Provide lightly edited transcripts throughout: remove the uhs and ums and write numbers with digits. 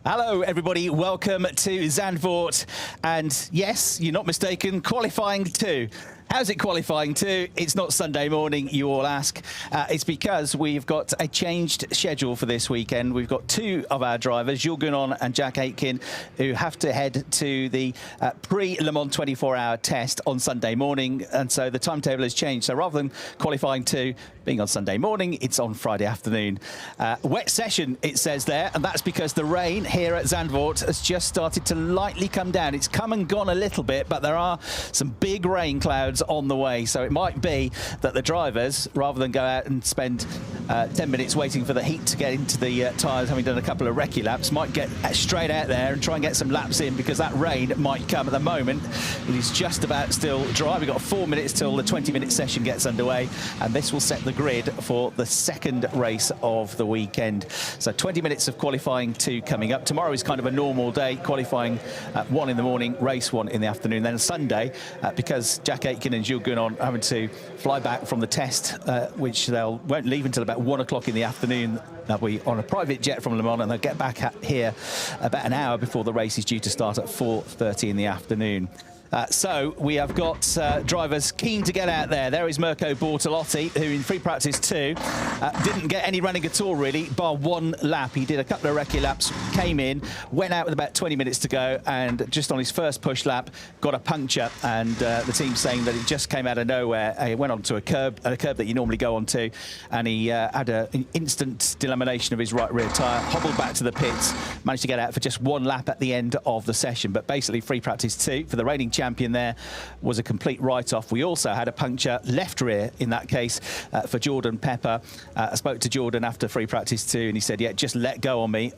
Hello everybody, welcome to Zandvoort, and yes, you're not mistaken, qualifying 2. How's it qualifying 2? It's not Sunday morning, you all ask. It's because we've got a changed schedule for this weekend. We've got 2 of our drivers, Jules Gounon and Jack Aitken, who have to head to the pre-Le Mans 24-hour test on Sunday morning, and so the timetable has changed. So rather than qualifying 2 being on Sunday morning, it's on Friday afternoon. Wet session, it says there, and that's because the rain here at Zandvoort has just started to lightly come down. It's come and gone a little bit, but there are some big rain clouds on the way, so it might be that the drivers, rather than go out and spend 10 minutes waiting for the heat to get into the tyres, having done a couple of recce laps, might get straight out there and try and get some laps in, because that rain might come. At the moment, it is just about still dry. We've got 4 minutes till the 20-minute session gets underway, and this will set the grid for the second race of the weekend. So 20 minutes of qualifying 2 coming up. Tomorrow is kind of a normal day, qualifying 1 in the morning, race 1 in the afternoon. Then Sunday, because Jack Aitken and Jules Gounon having to fly back from the test, which they won't leave until about 1 o'clock in the afternoon. They'll be on a private jet from Le Mans, and they'll get back here about an hour before the race is due to start at 4:30 in the afternoon. So we have got drivers keen to get out there. There is Mirko Bortolotti, who in free practice 2 didn't get any running at all, really, bar 1 lap. He did a couple of recce laps, came in, went out with about 20 minutes to go, and just on his first push lap got a puncture. And the team's saying that it just came out of nowhere. He went onto a curb that you normally go onto, and he had an instant delamination of his right rear tyre, hobbled back to the pits, managed to get out for just 1 lap at the end of the session. But basically, free practice 2 for the reigning champion there was a complete write-off. We also had a puncture left rear in that case for Jordan Pepper. I spoke to Jordan after free practice 2, and he said, yeah, just let go on me.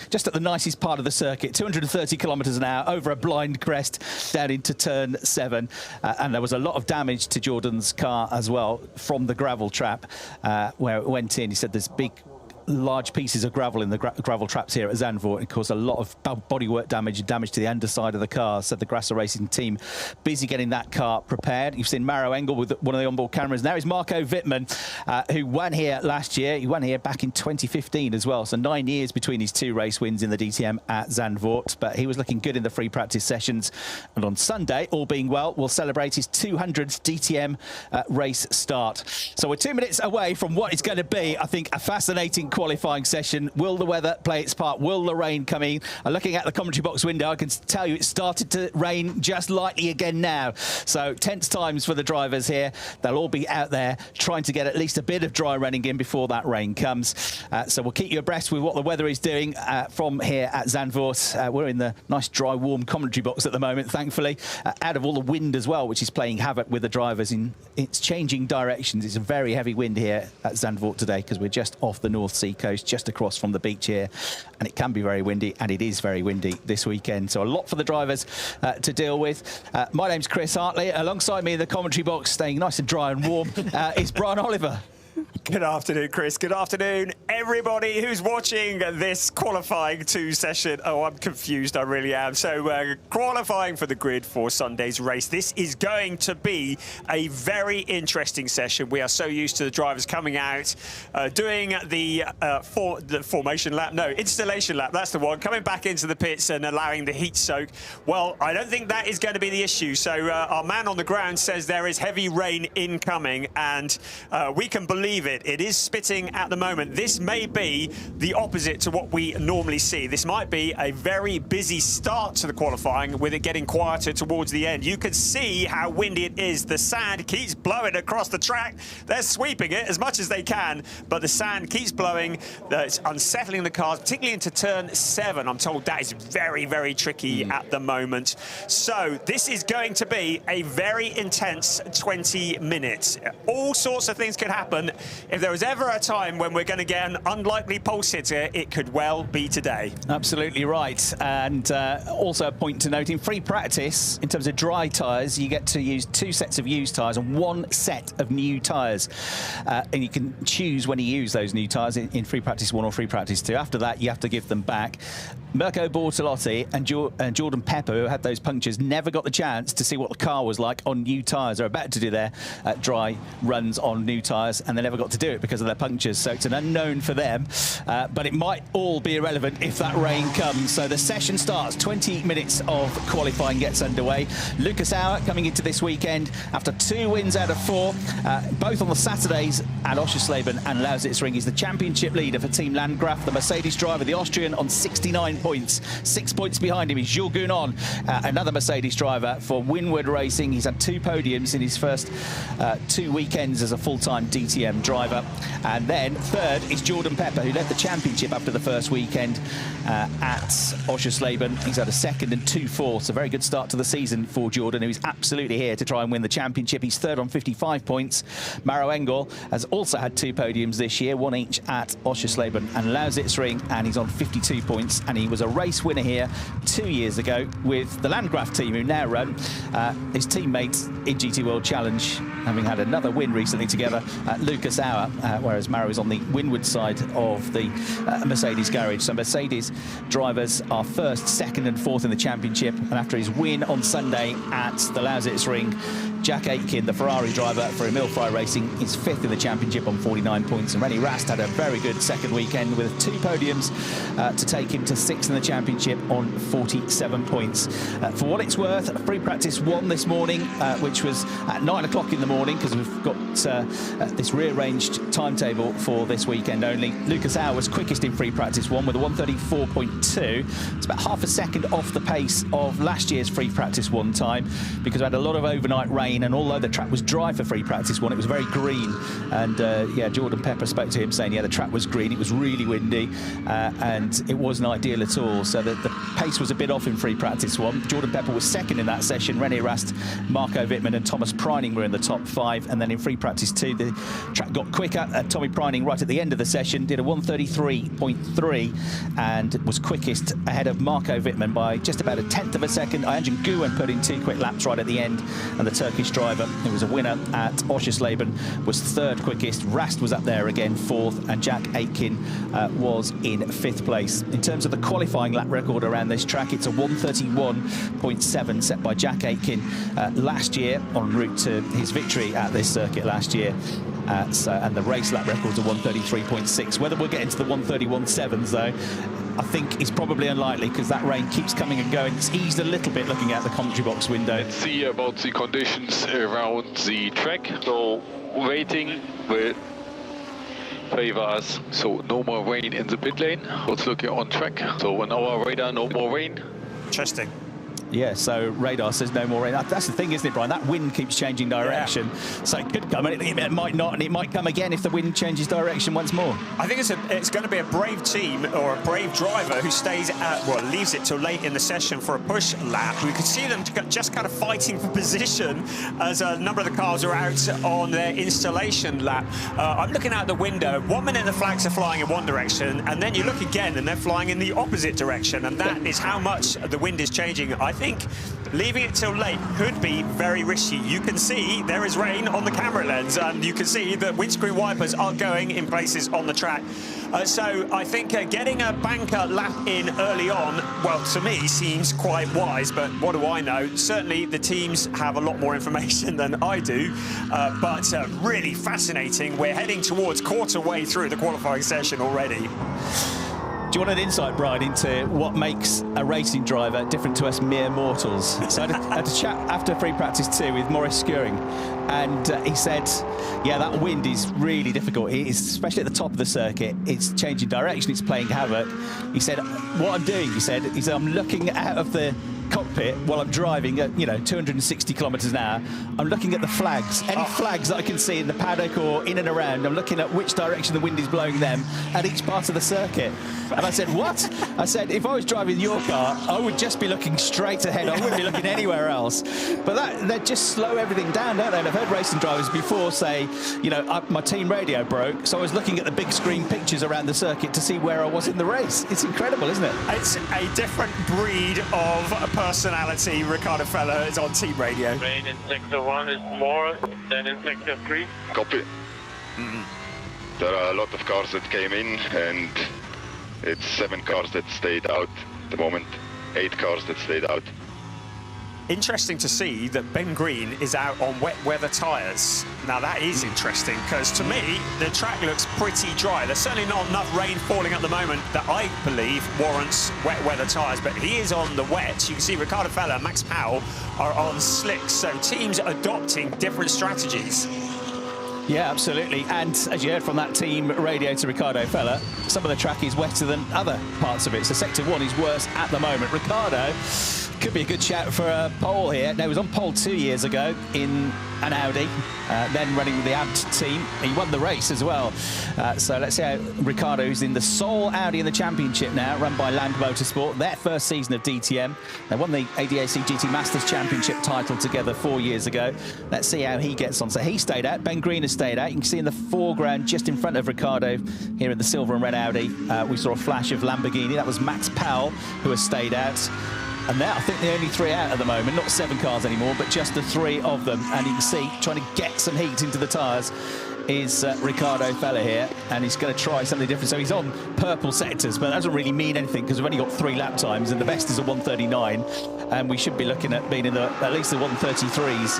Just at the nicest part of the circuit, 230 kilometres an hour over a blind crest down into turn 7. And there was a lot of damage to Jordan's car as well from the gravel trap where it went in. He said there's large pieces of gravel in the gravel traps here at Zandvoort. It caused a lot of bodywork damage to the underside of the car. So the Grasser Racing team busy getting that car prepared. You've seen Maro Engel with one of the onboard cameras. Now is Marco Wittmann, who won here last year. He won here back in 2015 as well. So 9 years between his 2 race wins in the DTM at Zandvoort. But he was looking good in the free practice sessions. And on Sunday, all being well, we'll celebrate his 200th DTM race start. So we're 2 minutes away from what is going to be, I think, a fascinating qualifying session. Will the weather play its part? Will the rain come in? Looking at the commentary box window, I can tell you it started to rain just lightly again now. So tense times for the drivers here. They'll all be out there trying to get at least a bit of dry running in before that rain comes. So we'll keep you abreast with what the weather is doing from here at Zandvoort. We're in the nice, dry, warm commentary box at the moment, thankfully, out of all the wind as well, which is playing havoc with the drivers in its changing directions. It's a very heavy wind here at Zandvoort today because we're just off the North Sea coast, just across from the beach here, and it can be very windy, and it is very windy this weekend. So a lot for the drivers to deal with. My name's Chris Hartley. Alongside me in the commentary box, staying nice and dry and warm, is Brian Oliver. Good afternoon, Chris. Good afternoon, everybody who's watching this qualifying 2 session. Oh, I'm confused. I really am. So qualifying for the grid for Sunday's race. This is going to be a very interesting session. We are so used to the drivers coming out, doing the formation lap. No, installation lap. That's the one. Coming back into the pits and allowing the heat soak. Well, I don't think that is going to be the issue. So our man on the ground says there is heavy rain incoming, and we can believe it. It is spitting at the moment. This may be the opposite to what we normally see. This might be a very busy start to the qualifying, with it getting quieter towards the end. You can see how windy it is. The sand keeps blowing across the track. They're sweeping it as much as they can, but the sand keeps blowing. It's unsettling the cars, particularly into turn 7. I'm told that is very, very tricky at the moment. So this is going to be a very intense 20 minutes. All sorts of things could happen. If there was ever a time when we're going to get an unlikely pulse hitter, it could well be today. Absolutely right. And also a point to note, in free practice, in terms of dry tyres, you get to use 2 sets of used tyres and 1 set of new tyres. And you can choose when you use those new tyres in free practice 1 or free practice 2. After that, you have to give them back. Mirko Bortolotti and Jordan Pepper, who had those punctures, never got the chance to see what the car was like on new tyres. They're about to do their dry runs on new tyres, and they never got to do it because of their punctures, so it's an unknown for them. But it might all be irrelevant if that rain comes. So the session starts. 20 minutes of qualifying gets underway. Lucas Auer coming into this weekend after 2 wins out of 4, both on the Saturdays at Oschersleben and Lausitzring. He's the championship leader for Team Landgraf, the Mercedes driver, the Austrian, on 69 points. 6 points behind him is Jules Gounon, another Mercedes driver for Winward Racing. He's had 2 podiums in his first 2 weekends as a full-time DTM driver. And then third is Jordan Pepper, who led the championship after the first weekend at Oschersleben. He's had a second and 2 fourths. A very good start to the season for Jordan, who is absolutely here to try and win the championship. He's third on 55 points. Maro Engel has also had 2 podiums this year, 1 each at Oschersleben and Lausitzring, and he's on 52 points. And he was a race winner here 2 years ago with the Landgraf team, who now run his teammates in GT World Challenge, having had another win recently together at Lucas Auer, whereas Maro is on the Winward side of the Mercedes garage. So Mercedes drivers are first, second and fourth in the championship, and after his win on Sunday at the Lausitzring, Jack Aitken, the Ferrari driver for Emil Frey Racing, is 5th in the championship on 49 points. And René Rast had a very good second weekend with 2 podiums to take him to 6th in the championship on 47 points. For what it's worth, free practice 1 this morning, which was at 9 o'clock in the morning, because we've got this rearranged timetable for this weekend only. Lucas Auer was quickest in free practice 1 with a 1:34.2. It's about half a second off the pace of last year's free practice 1 time, because we had a lot of overnight rain. And although the track was dry for free practice 1, it was very green. And yeah, Jordan Pepper spoke to him saying, yeah, the track was green, it was really windy, and it wasn't ideal at all. So the pace was a bit off in free practice 1. Jordan Pepper was second in that session. René Rast, Marco Wittmann and Thomas Preining were in the top 5. And then in free practice 2, the track got quicker. Tommy Preining, right at the end of the session, did a 1:33.3 and was quickest ahead of Marco Wittmann by just about a 1/10 of a second. Ayhancan Guwen put in 2 quick laps right at the end, and the Turkish driver, who was a winner at Oschersleben, was 3rd quickest. Rast was up there again 4th, and Jack Aitken was in 5th place. In terms of the qualifying lap record around this track, it's a 1:31.7 set by Jack Aitken last year, en route to his victory at this circuit last year. And the race lap record's a 1:33.6. Whether we'll get into the 1:31.7s though, I think is probably unlikely, because that rain keeps coming and going. It's eased a little bit looking out the commentary box window. Let's see about the conditions around the track. So waiting will favor us. So no more rain in the pit lane. Let's look on track. So on our radar, no more rain. Interesting. Yeah, so radar says no more rain. That's the thing, isn't it, Brian? That wind keeps changing direction. Yeah. So it could come, and it might not, and it might come again if the wind changes direction once more. I think it's going to be a brave team, or a brave driver, who stays at, well, leaves it till late in the session for a push lap. We could see them just kind of fighting for position as a number of the cars are out on their installation lap. I'm looking out the window. 1 minute the flags are flying in one direction, and then you look again and they're flying in the opposite direction, and that is how much the wind is changing. I think leaving it till late could be very risky. You can see there is rain on the camera lens, and you can see that windscreen wipers are going in places on the track. So I think getting a banker lap in early on, well, to me seems quite wise, but what do I know? Certainly the teams have a lot more information than I do, but really fascinating. We're heading towards quarter way through the qualifying session already. Do you want an insight, Brian, into what makes a racing driver different to us mere mortals? So I had a chat after free practice 2 with Maurice Skuring, and he said, yeah, that wind is really difficult. It is, especially at the top of the circuit, it's changing direction, it's playing havoc. He said, what I'm doing, he said, I'm looking out of the cockpit while I'm driving at 260 kilometers an hour. I'm looking at the flags, any flags that I can see in the paddock or in and around. I'm looking at which direction the wind is blowing them at each part of the circuit. And I said, what? I said, if I was driving your car, I would just be looking straight ahead. I wouldn't be looking anywhere else. But they just slow everything down, don't they? And I've heard racing drivers before say, my team radio broke, so I was looking at the big screen pictures around the circuit to see where I was in the race. It's incredible, isn't it? It's a different breed of personality. Ricardo Feller is on team radio. Rain in sector 1 is more than in sector 3. Copy. There are a lot of cars that came in, and it's 7 cars that stayed out at the moment, 8 cars that stayed out. Interesting to see that Ben Green is out on wet weather tyres. Now that is interesting, because to me the track looks pretty dry. There's certainly not enough rain falling at the moment that I believe warrants wet weather tyres, but he is on the wet. You can see Ricardo Feller and Max Powell are on slicks, so teams adopting different strategies. Yeah, absolutely. And as you heard from that team radio to Ricardo Feller, some of the track is wetter than other parts of it. So Sector 1 is worse at the moment. Ricardo could be a good shout for a pole here. Now, he was on pole 2 years ago in an Audi, then running with the Abt team. He won the race as well. So let's see how Ricardo, who's in the sole Audi in the championship now, run by Land Motorsport, their first season of DTM. They won the ADAC GT Masters Championship title together 4 years ago. Let's see how he gets on. So he stayed out. Ben Green has stayed out. You can see in the foreground, just in front of Ricardo, here in the silver and red Audi, we saw a flash of Lamborghini. That was Max Powell, who has stayed out. And now I think the only 3 out at the moment, not 7 cars anymore, but just the 3 of them. And you can see, trying to get some heat into the tyres is Ricardo Feller here, and he's going to try something different. So he's on purple sectors, but that doesn't really mean anything because we've only got 3 lap times, and the best is a 1:39, and we should be looking at being in at least the 1:33s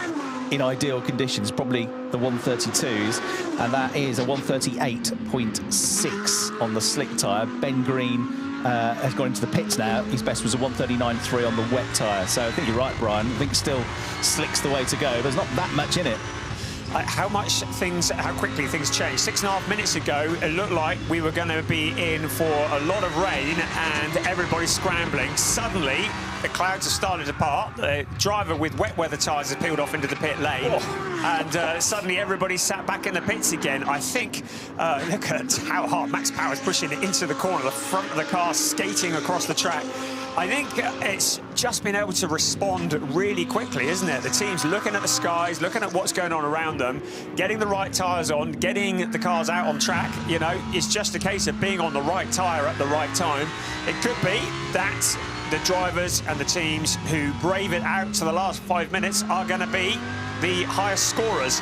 in ideal conditions, probably the 1:32s, and that is a 1:38.6 on the slick tyre. Ben Green has gone into the pits now. His best was a 1:39.3 on the wet tyre. So I think you're right, Brian. I think still slick's the way to go. There's not that much in it. How quickly things change. 6.5 minutes ago, it looked like we were going to be in for a lot of rain and everybody's scrambling. Suddenly, the clouds have started to part. The driver with wet weather tyres has peeled off into the pit lane. And suddenly everybody sat back in the pits again. I think, look at how hard Max Powell is pushing it into the corner, the front of the car skating across the track. I think it's just been able to respond really quickly, isn't it? The team's looking at the skies, looking at what's going on around them, getting the right tyres on, getting the cars out on track. You know, it's just a case of being on the right tyre at the right time. It could be that the drivers and the teams who brave it out to the last 5 minutes are going to be the highest scorers.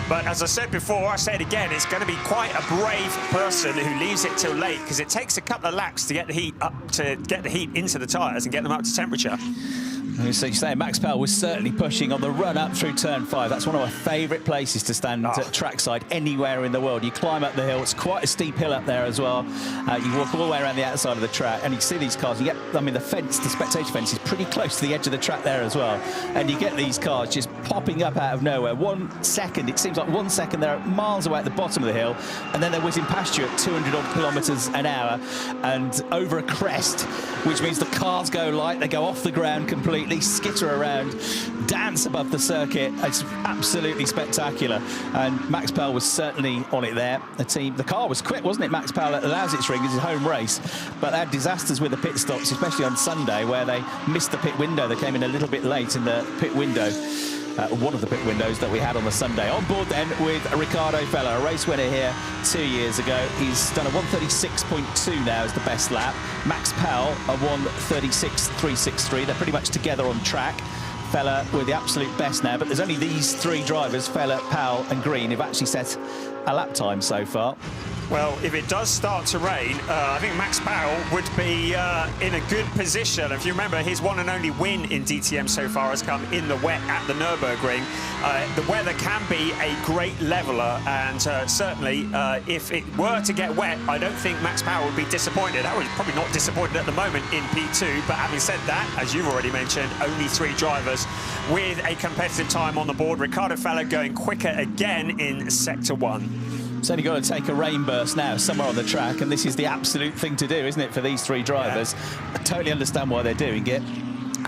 But as I said before, I say it again, it's going to be quite a brave person who leaves it till late, because it takes a couple of laps to get the heat up, to get the heat into the tyres and get them up to temperature. So you're saying Max Powell was certainly pushing on the run up through turn 5. That's one of my favourite places to stand at trackside anywhere in the world. You climb up the hill. It's quite a steep hill up there as well. You walk all the way around the outside of the track, and you see these cars. You get, I mean, the fence, the spectator fence is pretty close to the edge of the track there as well. And you get these cars just popping up out of nowhere. 1 second, it seems like 1 second they're miles away at the bottom of the hill, and then they're whizzing past you at 200 odd kilometres an hour and over a crest, which means the cars go light. They go off the ground completely, skitter around, dance above the circuit. It's absolutely spectacular, and Max Powell was certainly on it there. The car was quick, wasn't it? Max Powell at the Lausitz Ring is his home race, but they had disasters with the pit stops, especially on Sunday, where they missed the pit window. They came in a little bit late in the pit window. One of the pit windows that we had on the Sunday. On board then with Ricardo Feller, a race winner here 2 years ago. He's done a 1:36.2 now as the best lap. Max Powell, a 1:36.363. They're pretty much together on track. Feller with the absolute best now, but there's only these 3 drivers, Feller, Powell and Green, who've actually set a lap time so far. Well, if it does start to rain, I think Max Powell would be in a good position. If you remember, his one and only win in DTM so far has come in the wet at the Nürburgring. The weather can be a great leveller, and certainly if it were to get wet, I don't think Max Powell would be disappointed. I was probably not disappointed at the moment in P2, but having said that, as you've already mentioned, only 3 drivers with a competitive time on the board. Ricardo Feller going quicker again in Sector 1. It's only got to take a rain burst now somewhere on the track, and this is the absolute thing to do, isn't it, for these 3 drivers? Yeah. I totally understand why they're doing it.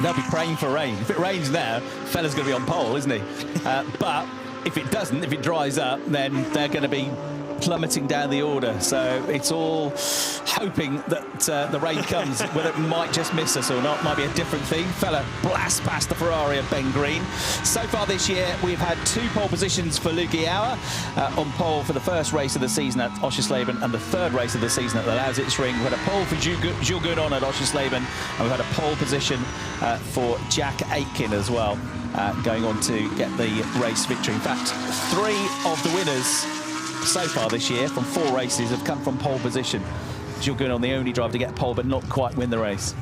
They'll be praying for rain. If it rains now, Feller's going to be on pole, isn't he? But if it doesn't, if it dries up, then they're going to be plummeting down the order. So it's all hoping that the rain comes. Whether it might just miss us or not might be a different thing. Feller blasts past the Ferrari of Ben Green. So far this year, we've had 2 pole positions for Luki Auer on pole for the first race of the season at Oschersleben and the 3rd race of the season at the Lausitz Ring. We've had a pole for Jules Goudon at Oschersleben, and we've had a pole position for Jack Aitken as well, going on to get the race victory. In fact, 3 of the winners so far this year from 4 races have come from pole position. Jules Goudon, the only driver to get pole but not quite win the race.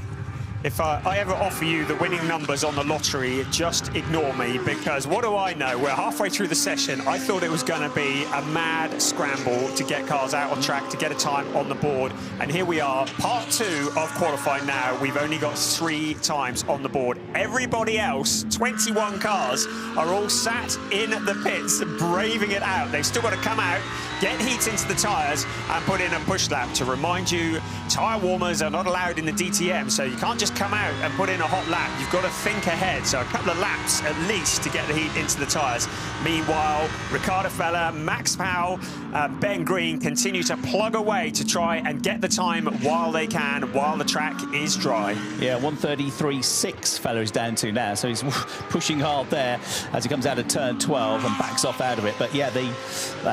If I ever offer you the winning numbers on the lottery, just ignore me, because what do I know? We're halfway through the session. I thought it was going to be a mad scramble to get cars out on track, to get a time on the board. And here we are, part 2 of qualifying now. We've only got 3 times on the board. Everybody else, 21 cars, are all sat in the pits, braving it out. They've still got to come out, get heat into the tyres, and put in a push lap. To remind you, tyre warmers are not allowed in the DTM, so you can't just come out and put in a hot lap. You've got to think ahead, so a couple of laps at least to get the heat into the tyres. Meanwhile, Ricardo Feller, Max Powell, Ben Green continue to plug away to try and get the time while they can, while the track is dry. Yeah, 1:33.6 Feller is down to now, so he's pushing hard there as he comes out of turn 12 and backs off out of it. But yeah, the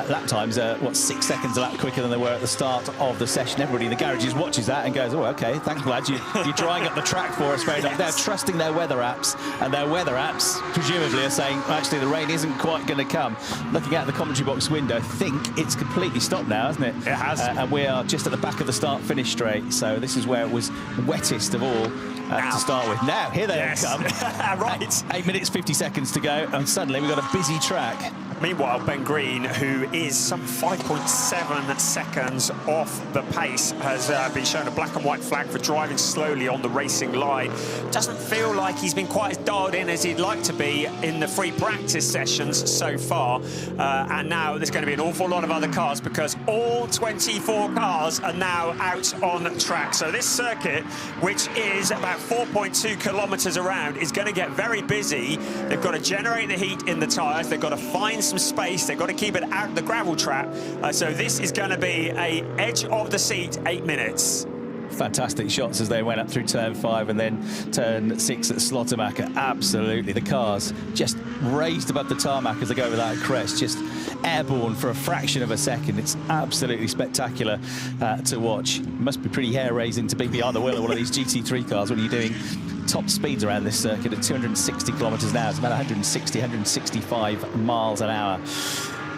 lap times are, what, 6 seconds a lap quicker than they were at the start of the session. Everybody in the garages watches that and goes, oh, OK, thanks, lads. You're drying up the track for us very nice. They're trusting their weather apps, and their weather apps presumably are saying, actually, the rain isn't quite going to come. Looking out the commentary box window, I think it's completely stopped now, hasn't it? It has. And we are just at the back of the start-finish straight, so this is where it was wettest of all to start with. Now, here they come. Right. 8 minutes, 50 seconds to go, and suddenly we've got a busy track. Meanwhile, Ben Green, who is some 5.7 seconds off the pace, has been shown a black and white flag for driving slowly on the racing line. Doesn't feel like he's been quite as dialed in as he'd like to be in the free practice sessions so far. And now there's going to be an awful lot of other cars, because all 24 cars are now out on track. So this circuit, which is about 4.2 kilometres around, is going to get very busy. They've got to generate the heat in the tyres. They've got to find some space. They've got to keep it out of the gravel trap. So this is going to be a edge of the seat 8 minutes. Fantastic shots as they went up through turn 5 and then turn 6 at Slottermacher. Absolutely, the cars just raised above the tarmac as they go over that crest, just airborne for a fraction of a second. It's absolutely spectacular to watch. It must be pretty hair-raising to be behind the wheel of one of these GT3 cars when you're doing top speeds around this circuit at 260 kilometres an hour. It's about 160, 165 miles an hour.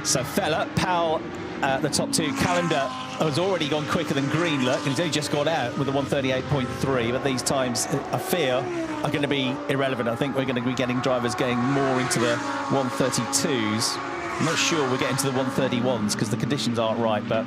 So Feller, Powell, the top 2. Calendar has already gone quicker than Green, look, and he's only just got out with a 138.3. But these times, I fear, are going to be irrelevant. I think we're going to be getting drivers going more into the 132s. I'm not sure we're getting to the 131s because the conditions aren't right, but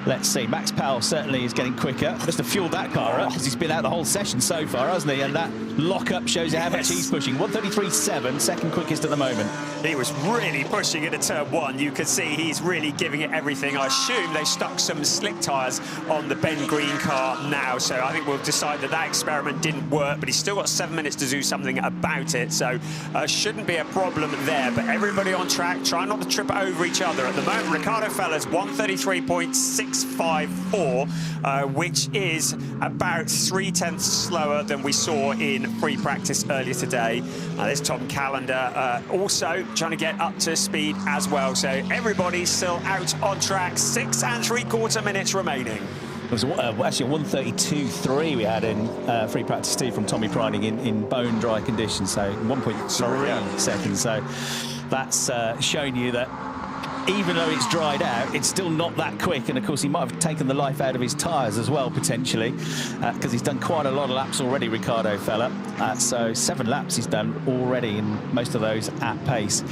let's see. Max Powell certainly is getting quicker. Must have fueled that car up because he's been out the whole session so far, hasn't he? And that lock-up shows you how much he's pushing. 133.7, second quickest at the moment. He was really pushing it at turn 1. You could see he's really giving it everything. I assume they stuck some slick tyres on the Ben Green car now, so I think we'll decide that that experiment didn't work, but he's still got 7 minutes to do something about it, so shouldn't be a problem there. But everybody on track, try not to trip over each other. At the moment, Ricardo Feller's 133.654, which is about 0.3 slower than we saw in free practice earlier today. There's Tom Calendar also trying to get up to speed as well. So everybody's still out on track. 6 3/4 minutes remaining. It was actually a 132.3 we had in free practice 2 from Tommy Priding in bone dry conditions, so 1.3 seconds. So that's showing you that even though it's dried out, it's still not that quick. And of course, he might have taken the life out of his tyres as well, potentially, because he's done quite a lot of laps already, Ricardo Feller. So 7 laps he's done already, and most of those at pace.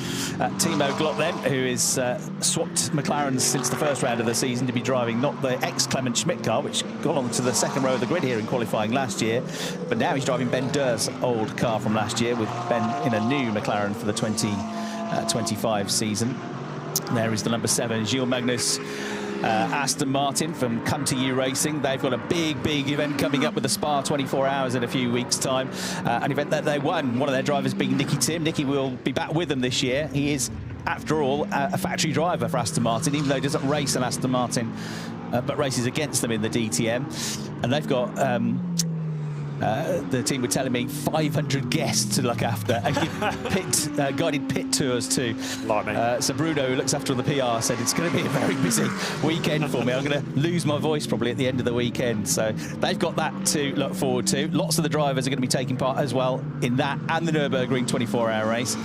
Timo Glock then, who is swapped McLarens since the first round of the season to be driving not the ex-Clement Schmidt car, which got on to the second row of the grid here in qualifying last year, but now he's driving Ben Durr's old car from last year, with Ben in a new McLaren for the 2025 season. There is the number 7, Gilles Magnus, Aston Martin from Come To You Racing. They've got a big event coming up with the Spa 24 Hours in a few weeks' time. An event that they won, one of their drivers being Nicky Tim. Nicky will be back with them this year. He is, after all, a factory driver for Aston Martin, even though he doesn't race an Aston Martin, but races against them in the DTM. And they've got... the team were telling me 500 guests to look after and give guided pit tours to. Like me. So Bruno, who looks after the PR, said it's going to be a very busy weekend for me. I'm going to lose my voice probably at the end of the weekend. So they've got that to look forward to. Lots of the drivers are going to be taking part as well in that and the Nürburgring 24-hour race.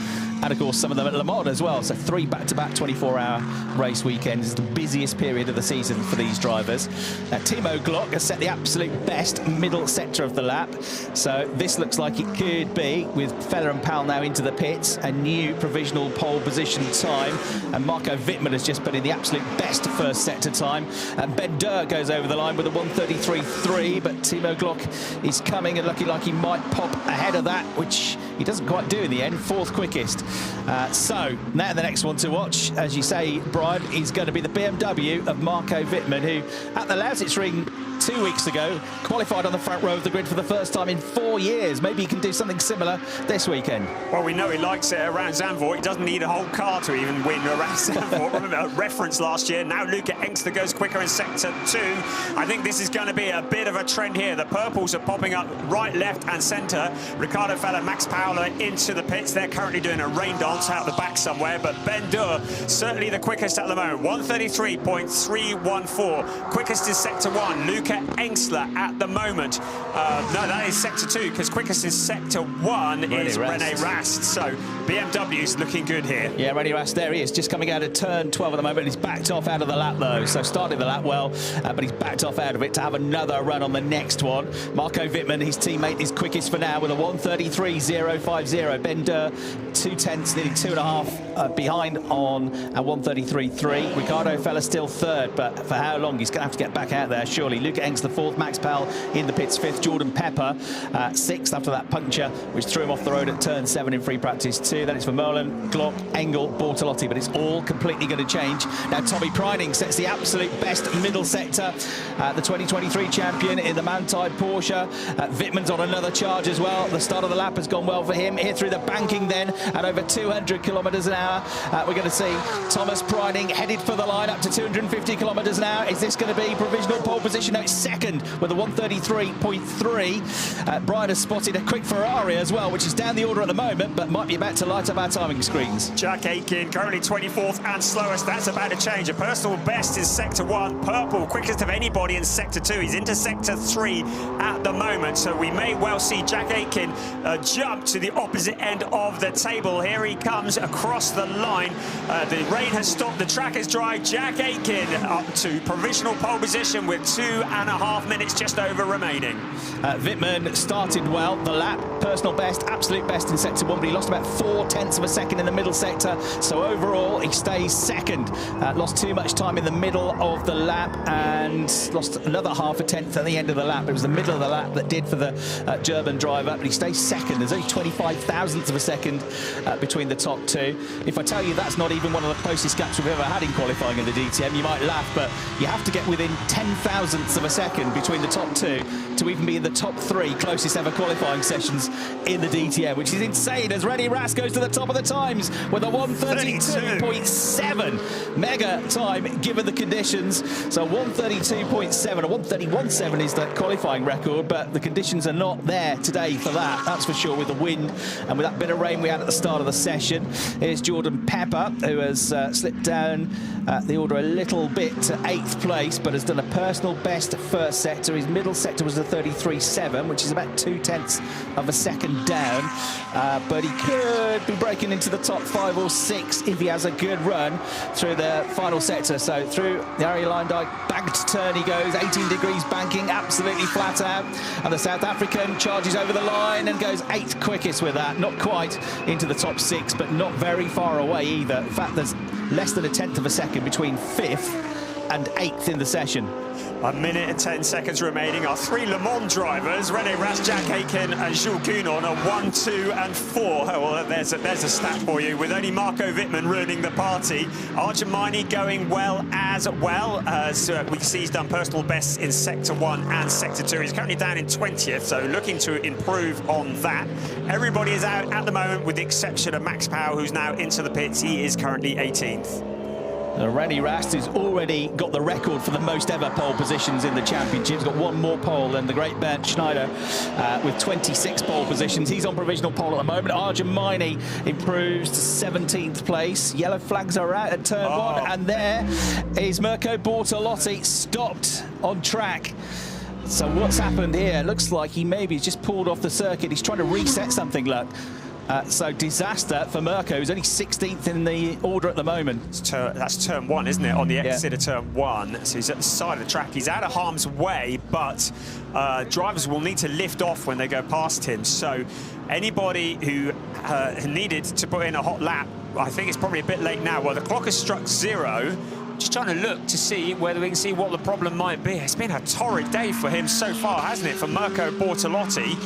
and of course some of them at Le Mans as well. So 3 back-to-back 24-hour race weekends is the busiest period of the season for these drivers. Now, Timo Glock has set the absolute best middle sector of the lap. So this looks like it could be, with Feller and Powell now into the pits, a new provisional pole position time. And Marco Wittmann has just put in the absolute best first sector time. And Ben Durr goes over the line with a 1:33.3, but Timo Glock is coming and looking like he might pop ahead of that, which he doesn't quite do in the end. 4th quickest. So now the next one to watch, as you say, Brian, is going to be the BMW of Marco Wittmann, who at the Lausitz Ring 2 weeks ago qualified on the front row of the grid for the first time in 4 years. Maybe he can do something similar this weekend. Well, we know he likes it around Zandvoort. He doesn't need a whole car to even win around Zandvoort. Remember a reference last year. Now Luca Engster goes quicker in sector 2. I think this is going to be a bit of a trend here. The purples are popping up right, left and centre. Ricardo Feller, Max Powell are into the pits. They're currently doing a rain dance out the back somewhere, but Ben Durr certainly the quickest at the moment. 1:33.314. Quickest is sector 1. Luca Engstler at the moment. No, that is sector 2, because quickest in sector 1 is René Rast. So BMW's looking good here. Yeah, René Rast, there he is, just coming out of turn 12 at the moment. He's backed off out of the lap though, so started the lap well, but he's backed off out of it to have another run on the next one. Marco Wittmann, his teammate, is quickest for now with a 1:33.050. Ben Durr, 2/10, nearly 2.5 behind on a 1:33.3. Ricardo Feller still 3rd, but for how long? He's going to have to get back out there, surely. Luca Engstler 4th, Max Powell in the pits 5th, Jordan Pepper 6th after that puncture, which threw him off the road at turn 7 in free practice 2. Then it's Vermeulen, Glock, Engel, Bortolotti, but it's all completely going to change. Now Tommy Preining sets the absolute best middle sector, the 2023 champion in the Manthey Porsche. Wittmann's on another charge as well. The start of the lap has gone well for him. Here through the banking then at over 200 kilometres an hour. We're going to see Thomas Preining headed for the line up to 250 kilometres an hour. Is this going to be provisional pole position? No, it's 2nd with a 1:33.3. Brian has spotted a quick Ferrari as well, which is down the order at the moment, but might be about to light up our timing screens. Jack Aitken currently 24th and slowest. That's about to change. A personal best is sector 1. Purple, quickest of anybody in sector 2. He's into sector 3 at the moment, so we may well see Jack Aitken jump to the opposite end of the table. Here he comes across the line. The rain has stopped, the track is dry. Jack Aitken up to provisional pole position with 2.5 minutes just over remaining. Wittmann started well the lap, personal best, absolute best in sector 1, but he lost about 0.4 of a second in the middle sector, so overall he stays 2nd. Lost too much time in the middle of the lap and lost another 0.5 at the end of the lap. It was the middle of the lap that did for the German driver, but he stays 2nd. There's only 25,000ths of a second between the top 2. If I tell you that's not even one of the closest gaps we've ever had in qualifying in the DTM, you might laugh, but you have to get within 10,000ths of a second between the top 2 to even be in the top 3 closest ever qualifying sessions in the DTM, which is insane, as René Rast goes to the top of the times with a 1:32.7 mega time given the conditions. So 1:32.7 or 1:31.7 is the qualifying record, but the conditions are not there today for that, that's for sure, with the wind and with that bit of rain we had at the start of the session. Here's Jordan Pepper, who has slipped down the order a little bit to 8th place, but has done a personal best first sector. His middle sector was a 33.7, which is about 0.2 of a second down, but he could be breaking into the top 5 or 6 if he has a good run through the final sector. So through the Arie Luijendijk banked turn he goes, 18 degrees banking, absolutely flat out, and the South African charges over the line and goes 8th quickest with that. Not quite into the top 6, but not very far away either. In fact, there's less than 1/10 of a second between 5th and 8th in the session. 1 minute and 10 seconds remaining. Our 3 Le Mans drivers, René Rast, Jack Aitken and Jules Counon, are 1, 2 and 4. Oh, well, there's a stat for you, with only Marco Wittmann ruining the party. Argemini going well as well. We can see he's done personal bests in sector 1 and sector 2. He's currently down in 20th, so looking to improve on that. Everybody is out at the moment with the exception of Max Powell, who's now into the pits. He is currently 18th. René Rast has already got the record for the most ever pole positions in the championship. He's got 1 more pole than the great Bernd Schneider with 26 pole positions. He's on provisional pole at the moment. Argemini improves to 17th place. Yellow flags are out at turn 1, and there is Mirko Bortolotti stopped on track. So what's happened here? Looks like he maybe has just pulled off the circuit. He's trying to reset something, look. So disaster for Mirko, who's only 16th in the order at the moment. That's turn 1, isn't it? On the exit of turn 1. So he's at the side of the track. He's out of harm's way, but drivers will need to lift off when they go past him. So anybody who needed to put in a hot lap, I think it's probably a bit late now. Well, the clock has struck 0. Just trying to look to see whether we can see what the problem might be. It's been a torrid day for him so far, hasn't it, for Mirko Bortolotti?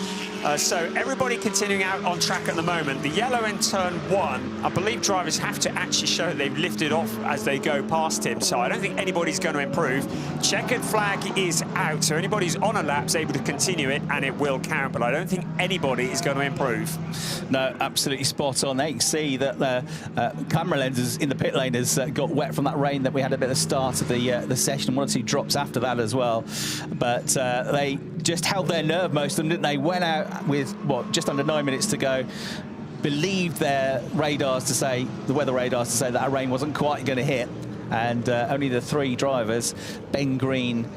So everybody continuing out on track at the moment. The yellow in turn 1, I believe drivers have to actually show that they've lifted off as they go past him. So I don't think anybody's going to improve. Checkered flag is out, so anybody who's on a lap is able to continue it, and it will count. But I don't think anybody is going to improve. No, absolutely spot on. They can see that the camera lenses in the pit lane has got wet from that rain that we had a bit at the start of the session. 1 or 2 drops after that as well. But they just held their nerve, most of them, didn't they? Went out with, what, just under 9 minutes to go. Believed their radars to say, the weather radars to say that rain wasn't quite going to hit. And only the 3 drivers, Ben Green,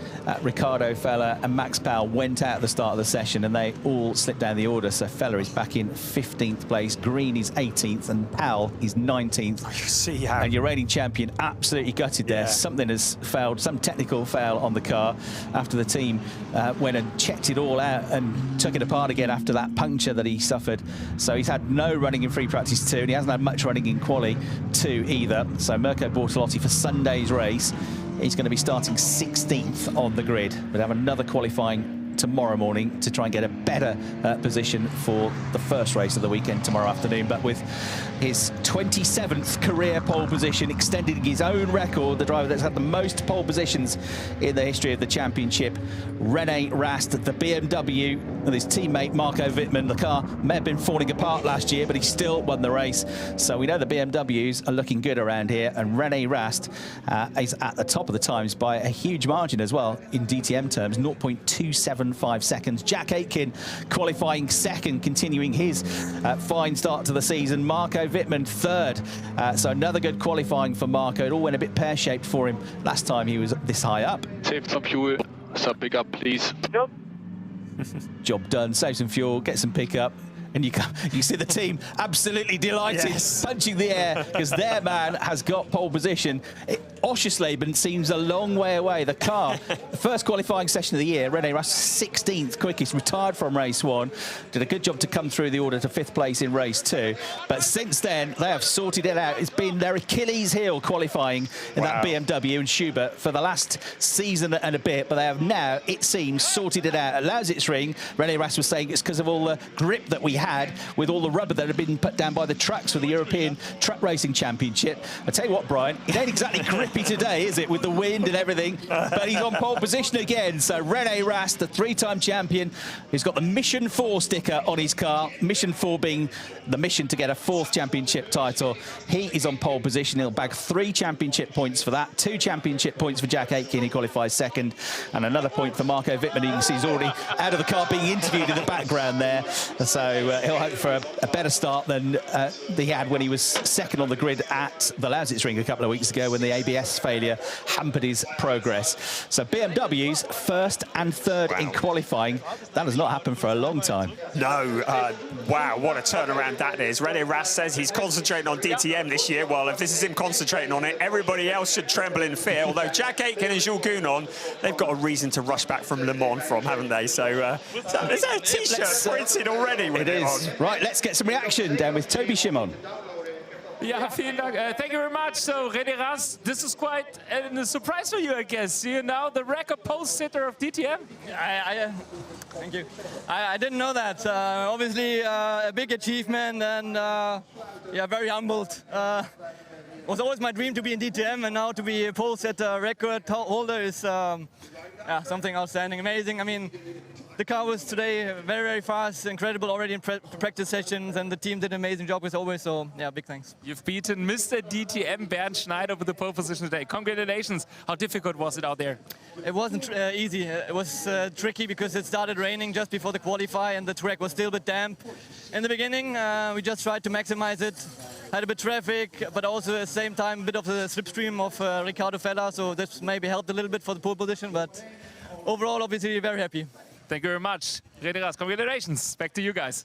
Ricardo Feller and Max Powell, went out at the start of the session, and they all slipped down the order. So Feller is back in 15th place, Green is 18th, and Powell is 19th. You see how... And your reigning champion absolutely gutted there. Something has failed, some technical fail on the car after the team went and checked it all out and took it apart again after that puncture that he suffered. So he's had no running in free practice 2, and he hasn't had much running in quali 2 either. So Mirko Bortolotti for Sunday's race, he's going to be starting 16th on the grid. We'll have another qualifying tomorrow morning to try and get a better position for the first race of the weekend tomorrow afternoon. But with his 27th career pole position, extending his own record, the driver that's had the most pole positions in the history of the championship, Rene Rast, the BMW, with his teammate Marco Wittmann. The car may have been falling apart last year, but he still won the race. So we know the BMWs are looking good around here, and Rene Rast is at the top of the times by a huge margin as well in DTM terms, 0.275 seconds. Jack Aitken qualifying 2nd, continuing his fine start to the season. Marco Wittmann 3rd. So another good qualifying for Marco. It all went a bit pear-shaped for him last time he was this high up. Save some fuel, some pickup, please. Yep. Job done, save some fuel, get some pickup. And you see the team absolutely delighted, punching the air, because their man has got pole position. Oschersleben seems a long way away. The car, the first qualifying session of the year, Rene Rast 16th quickest, retired from race 1, did a good job to come through the order to 5th place in race 2. But since then, they have sorted it out. It's been their Achilles heel qualifying in that BMW and Schubert for the last season and a bit, but they have now, it seems, sorted it out. At Lausitzring, Rene Rast was saying it's because of all the grip that we had with all the rubber that had been put down by the trucks for the European Truck Racing Championship. I tell you what, Brian, it ain't exactly grippy today, is it, with the wind and everything? But he's on pole position again. So Rene Rast, the 3-time champion, who's got the Mission 4 sticker on his car, Mission 4 being the mission to get a 4th championship title. He is on pole position. He'll bag 3 championship points for that, 2 championship points for Jack Aitken, he qualifies 2nd, and another point for Marco Wittmann. You can see he's already out of the car being interviewed in the background there. So he'll hope for a better start than he had when he was 2nd on the grid at the Lausitzring a couple of weeks ago, when the ABS failure hampered his progress. So BMW's 1st and 3rd in qualifying. That has not happened for a long time. No, wow, what a turnaround that is. Rene Rast says he's concentrating on DTM this year. Well, if this is him concentrating on it, everybody else should tremble in fear. Although Jack Aitken and Jules Gounon, they've got a reason to rush back from Le Mans from, haven't they? So there's a T-shirt printed already with it on. Right, let's get some reaction down with Toby Shimon. Yeah, vielen Dank. Thank you very much. So, Rene Rast, this is quite a surprise for you, I guess. You're now the record post sitter of DTM. Thank you. I didn't know that. Obviously, a big achievement, and yeah, very humbled. It was always my dream to be in DTM, and now to be a pole setter record holder is yeah, something outstanding, amazing. I mean, the car was today very, very fast, incredible already in practice sessions, and the team did an amazing job as always, so yeah, big thanks. You've beaten Mr. DTM Bernd Schneider with the pole position today. Congratulations. How difficult was it out there? It wasn't easy. It was tricky because it started raining just before the qualify, and the track was still a bit damp. In the beginning, we just tried to maximize it. Had a bit of traffic, but also at the same time a bit of the slipstream of Ricardo Feller, so this maybe helped a little bit for the pole position, but overall, obviously, very happy. Thank you very much. Rene Rast, congratulations. Back to you guys.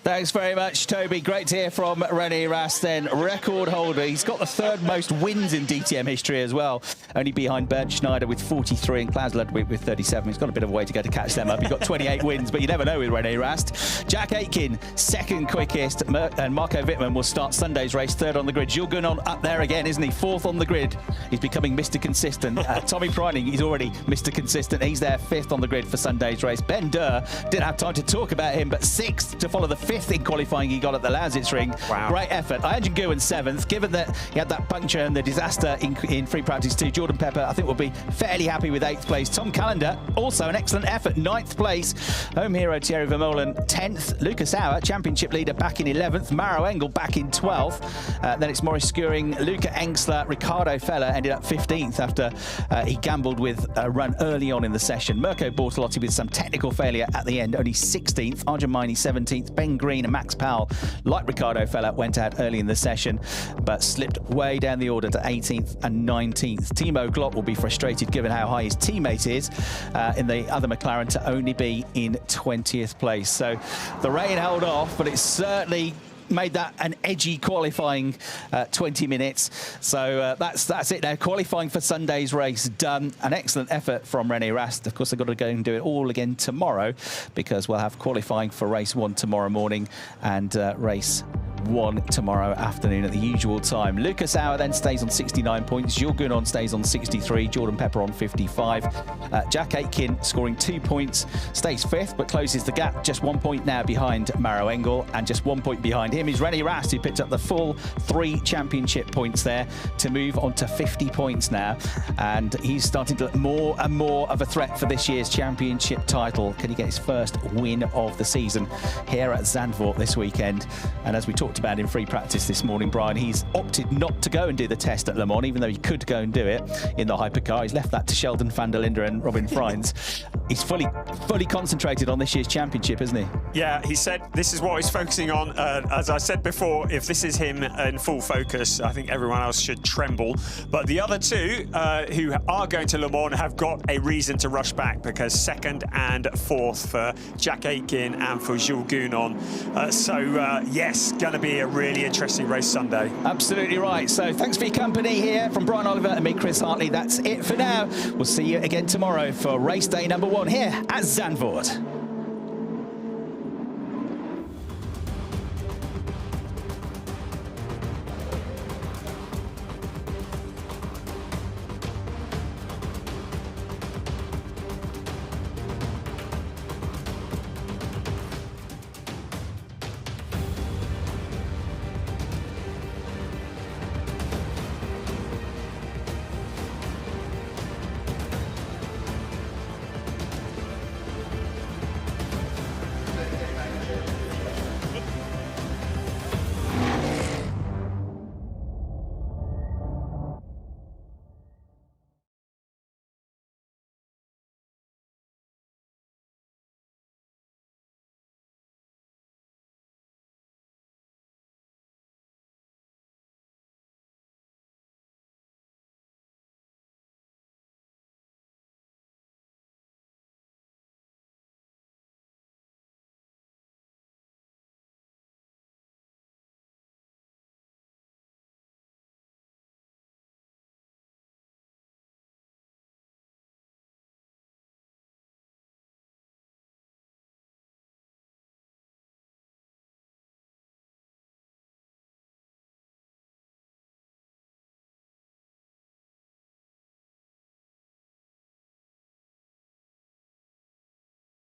Thanks very much, Toby. Great to hear from René Rast then. Record holder. He's got the third most wins in DTM history as well. Only behind Bernd Schneider with 43 and Klaus Ludwig with 37. He's got a bit of a way to go to catch them up. He's got 28 wins, but you never know with René Rast. Jack Aitken, second quickest. And Marco Wittmann will start Sunday's race third on the grid. Jules Gounon up there again, isn't he? Fourth on the grid. He's becoming Mr. Consistent. Tommy Preining, he's already Mr. Consistent. He's there fifth on the grid for Sunday's race. Ben Durr, didn't have time to talk about him, but sixth to follow the fifth in qualifying he got at the Lausitz-Ring. Wow. Great effort. Ian Guin seventh. Given that he had that puncture and the disaster in free practice too, Jordan Pepper, I think, will be fairly happy with 8th place. Tom Callender, also an excellent effort, 9th place. Home hero Thierry Vermeulen, 10th. Lucas Auer, championship leader, back in 11th. Maro Engel back in 12th. Then it's Maurice Skuring, Luca Engsler, Ricardo Feller ended up 15th after he gambled with a run early on in the session. Mirko Bortolotti with some technical failure at the end, only 16th. Arjun Maini 17th. Ben Green and Max Powell, like Ricardo Feller, went out early in the session, but slipped way down the order to 18th and 19th. Timo Glock will be frustrated given how high his teammate is in the other McLaren to only be in 20th place. So the rain held off, but it's certainly made that an edgy qualifying 20 minutes. So that's it now. Qualifying for Sunday's race done. An excellent effort from René Rast. Of course, they've got to go and do it all again tomorrow, because we'll have qualifying for race 1 tomorrow morning and race 1 tomorrow afternoon at the usual time. Lucas Auer then stays on 69 points. Jules Gounon stays on 63. Jordan Pepper on 55. Jack Aitken scoring 2 points, stays 5th, but closes the gap. Just 1 point now behind Maro Engel, and just 1 point behind him is René Rast, who picked up the full 3 championship points there to move on to 50 points now. And he's starting to look more and more of a threat for this year's championship title. Can he get his first win of the season here at Zandvoort this weekend? And as we talked about in free practice this morning, Brian, he's opted not to go and do the test at Le Mans, even though he could go and do it in the hypercar. He's left that to Sheldon van der Linde and Robin Freins. He's fully concentrated on this year's championship, isn't he? Yeah, he said this is what he's focusing on. As I said before, if this is him in full focus, I think everyone else should tremble. But the other two who are going to Le Mans have got a reason to rush back, because 2nd and 4th for Jack Aitken and for Jules Gounon. Yes, going to be a really interesting race Sunday. Absolutely right. So thanks for your company here from Brian Oliver and me, Chris Hartley. That's it for now. We'll see you again tomorrow for race day number 1 here at Zandvoort.